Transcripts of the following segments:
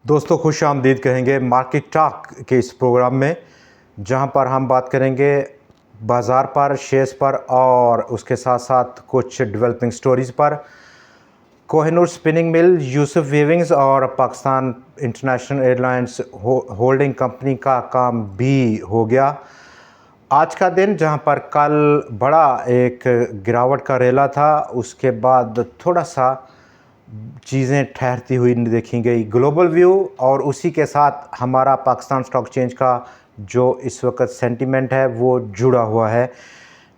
दोस्तों खुश आमदीद कहेंगे मार्केट टॉक के इस प्रोग्राम में, जहां पर हम बात करेंगे बाज़ार पर, शेयर्स पर और उसके साथ साथ कुछ डेवलपिंग स्टोरीज़ पर। कोहिनूर स्पिनिंग मिल, यूसुफ वीविंग्स और Pakistan international airlines holding company का काम भी हो गया। आज का दिन जहां पर कल बड़ा एक गिरावट का रेला था, उसके बाद थोड़ा सा चीज़ें ठहरती हुई देखी गई ग्लोबल व्यू, और उसी के साथ हमारा पाकिस्तान स्टॉक एक्सचेंज का जो इस वक्त सेंटीमेंट है वो जुड़ा हुआ है।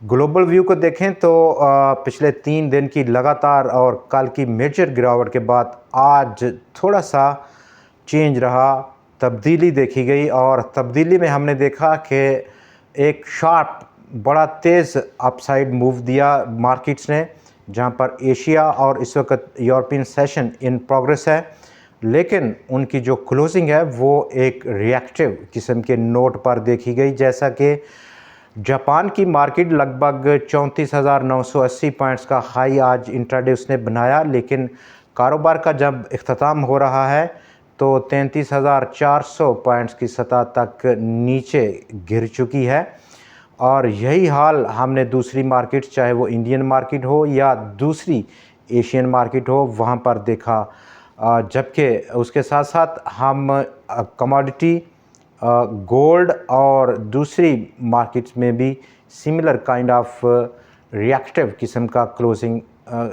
ग्लोबल व्यू को देखें तो पिछले 3 दिन की लगातार और कल की मेजर गिरावट के बाद आज थोड़ा सा चेंज रहा, तब्दीली देखी गई। और तब्दीली में हमने देखा कि एक शार्प बड़ा तेज़ अपसाइड मूव दिया मार्केट्स ने, जहां पर एशिया और इस वक्त यूरोपियन सेशन इन प्रोग्रेस है, लेकिन उनकी जो क्लोजिंग है वो एक रिएक्टिव किस्म के नोट पर देखी गई। जैसा कि जापान की मार्केट लगभग 34,980 पॉइंट्स का हाई आज इंट्राडे उसने बनाया, लेकिन कारोबार का जब इख्तिताम हो रहा है तो 33,400 पॉइंट्स की सतह तक नीचे गिर चुकी है। और यही हाल हमने दूसरी मार्केट, चाहे वो इंडियन मार्केट हो या दूसरी एशियन मार्केट हो, वहाँ पर देखा। जबकि उसके साथ साथ हम कमोडिटी, गोल्ड और दूसरी मार्केट्स में भी सिमिलर काइंड ऑफ रिएक्टिव किस्म का क्लोजिंग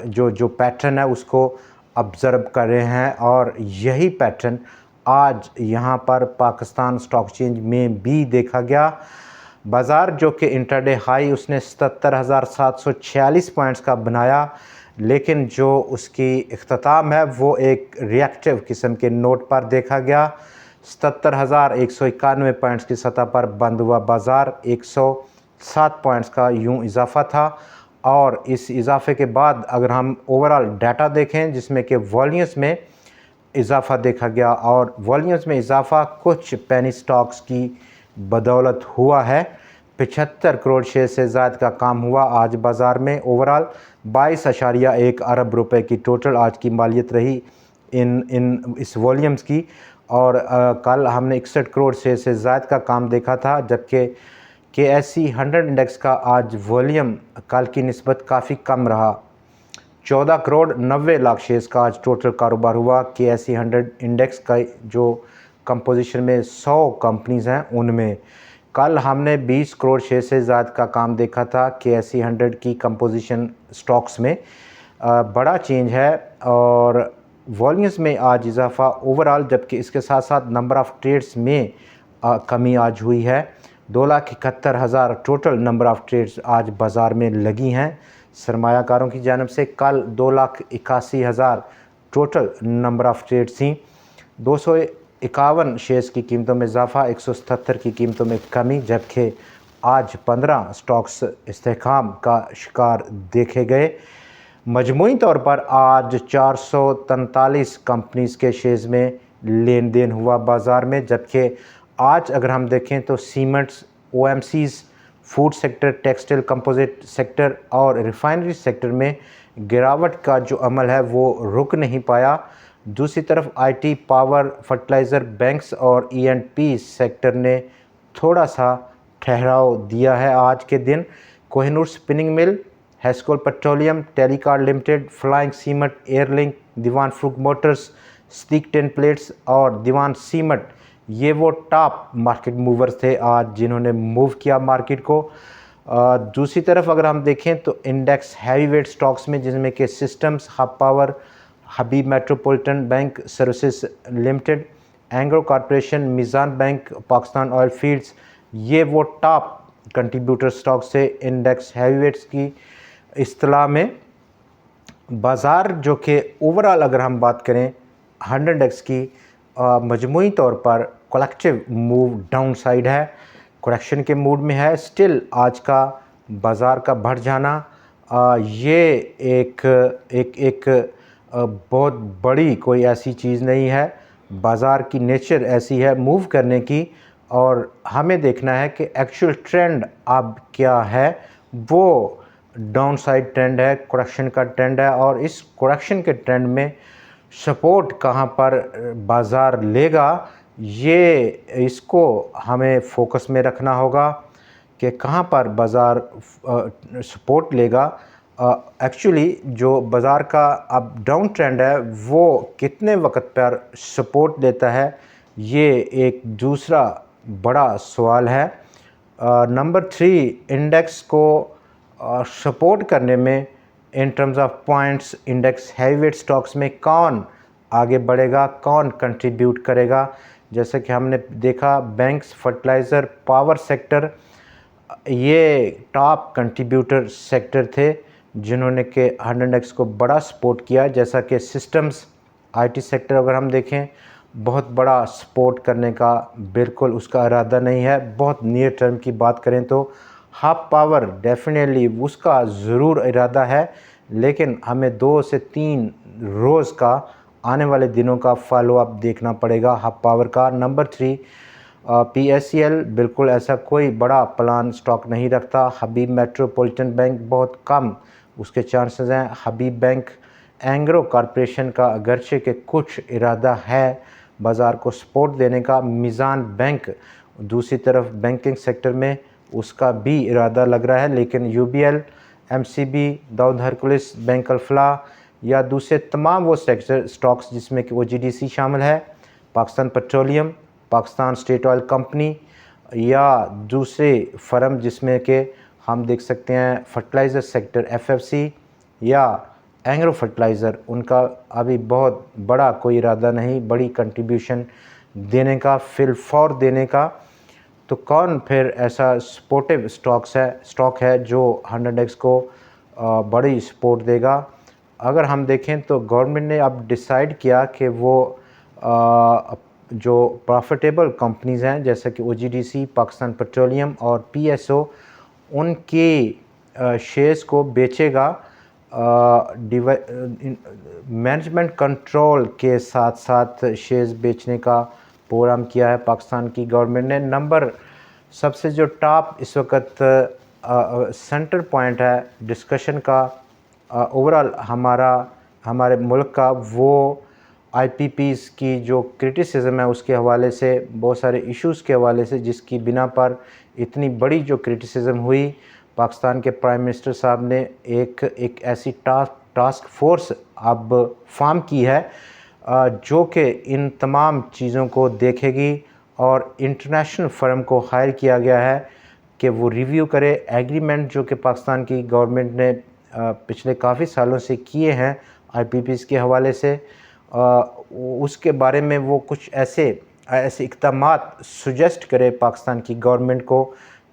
जो पैटर्न है उसको ऑब्ज़र्व कर रहे हैं। और यही पैटर्न आज यहाँ पर पाकिस्तान स्टॉक एक्सचेंज में भी देखा गया। बाज़ार जो कि इंट्राडे हाई उसने 77,746 पॉइंट्स का बनाया, लेकिन जो उसकी इख्तिताम है वो एक रिएक्टिव किस्म के नोट पर देखा गया। 77,191 पॉइंट्स की सतह पर बंद हुआ बाज़ार, 107 पॉइंट्स का यूं इजाफा था। और इस इजाफे के बाद अगर हम ओवरऑल डाटा देखें जिसमें कि वॉल्यूम्स में इजाफा देखा गया, और वॉल्यूम्स में इजाफा कुछ पेनी स्टॉक्स की बदौलत हुआ है। 75 करोड़ शेयर से ज़्यादा का काम हुआ आज बाज़ार में। ओवरऑल 22.1 अरब रुपए की टोटल आज की मालियत रही इस वॉल्यूम्स की। और कल हमने 61 करोड़ शेयर से ज़्यादा का काम देखा था, जबकि KSE 100 इंडेक्स का आज वॉल्यूम कल की निस्बत काफ़ी कम रहा। 14 करोड़ 90 लाख शेयर्स का आज टोटल कारोबार हुआ। KSE 100 इंडेक्स का जो कंपोजिशन में 100 कंपनीज़ हैं, उनमें कल हमने 20 करोड़ शेयर से ज़्यादा का काम देखा था KSE 100 की कंपोजिशन स्टॉक्स में। बड़ा चेंज है और वॉल्यूम्स में आज इजाफा ओवरऑल, जबकि इसके साथ साथ नंबर ऑफ़ ट्रेड्स में कमी आज हुई है। 2,71,000 टोटल नंबर ऑफ़ ट्रेड्स आज बाज़ार में लगी हैं सरमायाकारों की जानिब से। कल 2,81,000 टोटल नंबर ऑफ़ ट्रेड्स थी। 251 शेयर्स की कीमतों में इजाफा, 177 की कीमतों में कमी, जबकि आज 15 स्टॉक्स इस्तेहकाम का शिकार देखे गए। मजमूई तौर पर आज 443 कंपनीज़ के शेयर्स में लेन देन हुआ बाज़ार में। जबकि आज अगर हम देखें तो cements, OMCs, food sector, textile composite sector और रिफाइनरी सेक्टर में गिरावट का जो अमल है वो रुक नहीं पाया। दूसरी तरफ IT, पावर, फर्टिलाइज़र, बैंक्स और E&P सेक्टर ने थोड़ा सा ठहराव दिया है आज के दिन। Kohinoor spinning mill, Hascol petroleum, Telecard limited, flying cement, Airlink, Dewan Farooq motors, स्टीक टेन प्लेट्स और दीवान सीमेंट, ये वो टॉप मार्केट मूवर्स थे आज जिन्होंने मूव किया मार्केट को। दूसरी तरफ अगर हम देखें तो इंडेक्स हैवी वेट स्टॉक्स में, जिसमें कि systems, Hub power, Habib metropolitan bank services limited, Engro corporation, Meezan bank, Pakistan oil fields, ये वो टॉप कंट्रीब्यूटर स्टॉक्स थे इंडेक्स हैवी वेट्स की इस्तिलाह में। बाज़ार जो कि ओवरऑल अगर हम बात करें 100 इंडेक्स की, मजमूई तौर पर कलेक्टिव मूव डाउन साइड है, करेक्शन के मूड में है। स्टिल आज का बाज़ार का बढ़ जाना ये एक बहुत बड़ी कोई ऐसी चीज़ नहीं है। बाज़ार की नेचर ऐसी है मूव करने की, और हमें देखना है कि एक्चुअल ट्रेंड अब क्या है। वो डाउन साइड ट्रेंड है, करेक्शन का ट्रेंड है, और इस करेक्शन के ट्रेंड में सपोर्ट कहाँ पर बाज़ार लेगा, ये इसको हमें फोकस में रखना होगा कि कहाँ पर बाज़ार सपोर्ट लेगा। एक्चुअली जो बाज़ार का अब डाउन ट्रेंड है वो कितने वक्त पर सपोर्ट देता है, ये एक दूसरा बड़ा सवाल है। नंबर 3, इंडेक्स को सपोर्ट करने में in terms of points index heavyweight stocks में कौन आगे बढ़ेगा, कौन कंट्रीब्यूट करेगा। जैसे कि हमने देखा बैंक्स, फर्टिलाइज़र, पावर सेक्टर ये टॉप कंट्रीब्यूटर सेक्टर थे जिन्होंने के 100x को बड़ा सपोर्ट किया। जैसा कि सिस्टम्स, आईटी सेक्टर अगर हम देखें, बहुत बड़ा सपोर्ट करने का बिल्कुल उसका इरादा नहीं है। बहुत नियर टर्म की बात करें तो हब पावर डेफिनेटली उसका ज़रूर इरादा है, लेकिन हमें 2 से 3 रोज़ का आने वाले दिनों का फॉलो अप देखना पड़ेगा हब पावर का। नंबर 3, PSEL बिल्कुल ऐसा कोई बड़ा प्लान स्टॉक नहीं रखता। हबीब मेट्रोपॉलिटन बैंक बहुत कम उसके चांसेस हैं। हबीब बैंक एंग्रो कॉरपोरेशन का अगरचे के कुछ इरादा है बाज़ार को सपोर्ट देने का। मीज़ान बैंक दूसरी तरफ बैंकिंग सेक्टर में उसका भी इरादा लग रहा है, लेकिन UBL, MCB, Dawood Hercules, bank Alfalah या दूसरे तमाम वो सेक्टर स्टॉक्स जिसमें कि OGDC शामिल है, Pakistan petroleum, Pakistan state oil company या दूसरे फर्म जिसमें कि हम देख सकते हैं फर्टिलाइज़र सेक्टर FFC या एंग्रो फर्टिलाइज़र, उनका अभी बहुत बड़ा कोई इरादा नहीं बड़ी कंट्रीब्यूशन देने का, फिल फॉर देने का। तो कौन फिर ऐसा सपोर्टिव स्टॉक है जो 100x को बड़ी सपोर्ट देगा। अगर हम देखें तो गवर्नमेंट ने अब डिसाइड किया कि वो जो प्रॉफिटेबल कंपनीज़ हैं जैसे कि OGDC, पाकिस्तान पेट्रोलियम और PSO, उनके शेयर्स को बेचेगा। मैनेजमेंट कंट्रोल के साथ साथ शेयर्स बेचने का प्रोग्राम किया है पाकिस्तान की गवर्नमेंट ने। नंबर सबसे जो टॉप इस वक्त सेंटर पॉइंट है डिस्कशन का ओवरऑल हमारे मुल्क का, वो IPPs की जो क्रिटिसिज्म है उसके हवाले से, बहुत सारे इश्यूज़ के हवाले से, जिसकी बिना पर इतनी बड़ी जो क्रिटिसिज्म हुई, पाकिस्तान के प्राइम मिनिस्टर साहब ने एक ऐसी टास्क फोर्स अब फॉर्म की है जो कि इन तमाम चीज़ों को देखेगी और इंटरनेशनल फर्म को हायर किया गया है कि वो रिव्यू करे एग्रीमेंट जो कि पाकिस्तान की गवर्नमेंट ने पिछले काफ़ी सालों से किए हैं IPPs के हवाले से। उसके बारे में वो कुछ ऐसे इक़दामात सुजेस्ट करे पाकिस्तान की गवर्नमेंट को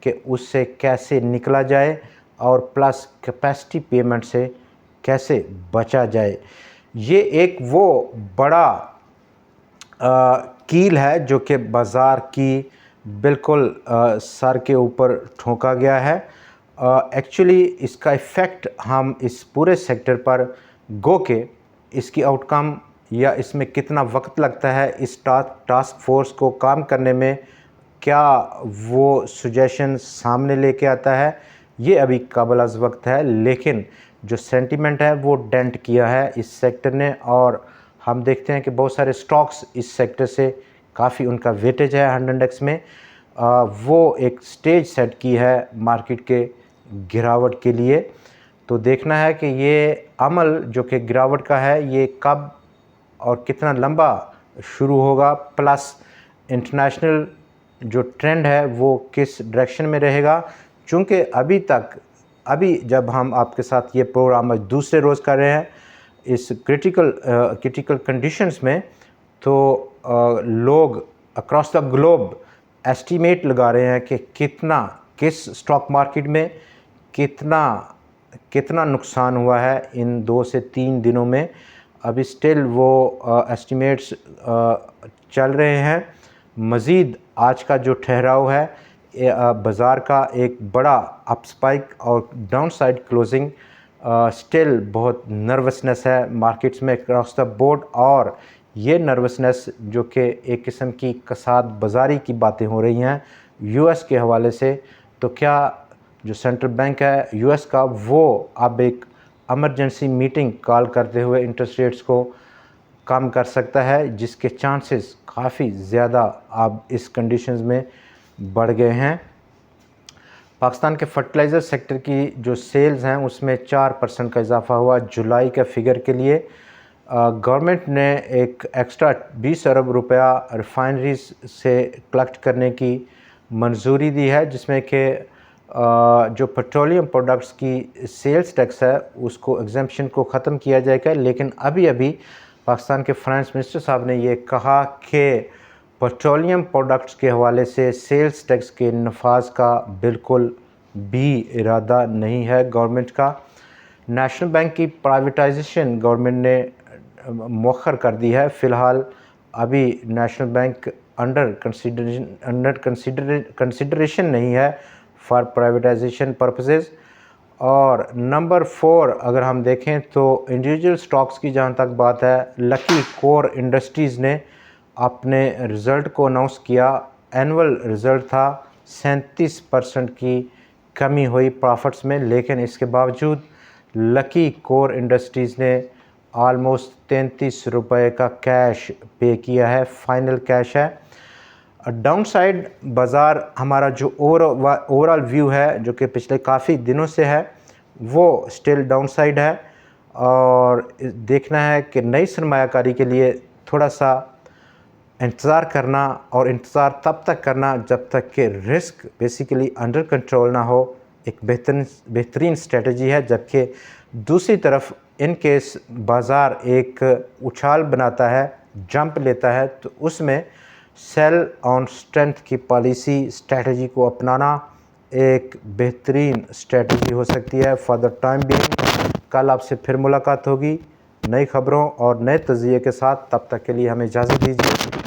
कि उससे कैसे निकला जाए और प्लस कैपेसिटी पेमेंट से कैसे बचा जाए। ये एक वो बड़ा कील है जो कि बाज़ार की बिल्कुल सर के ऊपर ठोका गया है। एक्चुअली इसका इफ़ेक्ट हम इस पूरे सेक्टर पर गो के इसकी आउटकम या इसमें कितना वक्त लगता है इस टास्क फोर्स को काम करने में, क्या वो सजेशन सामने लेके आता है, ये अभी काबिल अज़ वक्त है। लेकिन जो सेंटीमेंट है वो डेंट किया है इस सेक्टर ने और हम देखते हैं कि बहुत सारे स्टॉक्स इस सेक्टर से काफ़ी उनका वेटेज है 100x में। वो एक स्टेज सेट की है मार्केट के गिरावट के लिए। तो देखना है कि ये अमल जो कि गिरावट का है ये कब और कितना लंबा शुरू होगा, प्लस इंटरनेशनल जो ट्रेंड है वो किस डायरेक्शन में रहेगा। चूँकि अभी जब हम आपके साथ ये प्रोग्राम दूसरे रोज़ कर रहे हैं इस क्रिटिकल कंडीशंस में, तो लोग अक्रॉस द ग्लोब एस्टीमेट लगा रहे हैं कि किस स्टॉक मार्केट में कितना नुकसान हुआ है इन 2 से 3 दिनों में। अभी स्टिल वो एस्टीमेट्स चल रहे हैं। मज़ीद आज का जो ठहराव है बाज़ार का एक बड़ा अप स्पाइक और डाउन साइड क्लोजिंग, स्टिल बहुत नर्वसनेस है मार्केट्स में अक्रॉस द बोर्ड। और ये नर्वसनेस जो कि एक किस्म की कसाद बाज़ारी की बातें हो रही हैं US के हवाले से, तो क्या जो सेंट्रल बैंक है US का वो अब एक इमरजेंसी मीटिंग कॉल करते हुए इंटरेस्ट रेट्स को कम कर सकता है, जिसके चांसेस काफ़ी ज़्यादा अब इस कंडीशंस में बढ़ गए हैं। पाकिस्तान के फर्टिलाइज़र सेक्टर की जो सेल्स हैं उसमें 4% का इजाफा हुआ जुलाई के फिगर के लिए। गवर्नमेंट ने एक एक्स्ट्रा 20 अरब रुपया रिफाइनरीज से कलेक्ट करने की मंजूरी दी है, जिसमें कि जो पेट्रोलियम प्रोडक्ट्स की सेल्स टैक्स है उसको एग्जेम्पशन को ख़त्म किया जाएगा। लेकिन अभी पाकिस्तान के फाइनेंस मिनिस्टर साहब ने ये कहा कि पेट्रोलियम प्रोडक्ट्स के हवाले से सेल्स टैक्स के नफाज का बिल्कुल भी इरादा नहीं है गवर्नमेंट का। नेशनल बैंक की प्राइवेटाइजेशन गवर्नमेंट ने मौखर कर दी है। फ़िलहाल अभी नेशनल बैंक अंडर कंसिडरेशन नहीं है फॉर प्राइवेटाइजेशन पर्पसेस। और नंबर 4 अगर हम देखें तो इंडिविजुअल स्टॉक्स की जहां तक बात है, लकी कोर इंडस्ट्रीज़ ने अपने रिज़ल्ट को अनाउंस किया। एनुअल रिज़ल्ट था 37% की कमी हुई प्रॉफिट्स में, लेकिन इसके बावजूद लकी कोर इंडस्ट्रीज़ ने आलमोस्ट 33 रुपये का कैश पे किया है, फाइनल कैश है। डाउन साइड बाज़ार हमारा जो ओवरऑल व्यू है जो कि पिछले काफ़ी दिनों से है वो स्टिल डाउन साइड है, और देखना है कि नई सरमायाकारी के लिए थोड़ा सा इंतज़ार करना, और इंतज़ार तब तक करना जब तक कि रिस्क बेसिकली अंडर कंट्रोल ना हो, एक बेहतरीन स्ट्रेटजी है। जबकि दूसरी तरफ इन केस बाज़ार एक उछाल बनाता है, जंप लेता है, तो उसमें सेल ऑन स्ट्रेंथ की पॉलिसी स्ट्रेटजी को अपनाना एक बेहतरीन स्ट्रेटजी हो सकती है फॉर द टाइम बीइंग। कल आपसे फिर मुलाकात होगी नई खबरों और नए तज़िये के साथ। तब तक के लिए हमें इजाज़त दीजिए।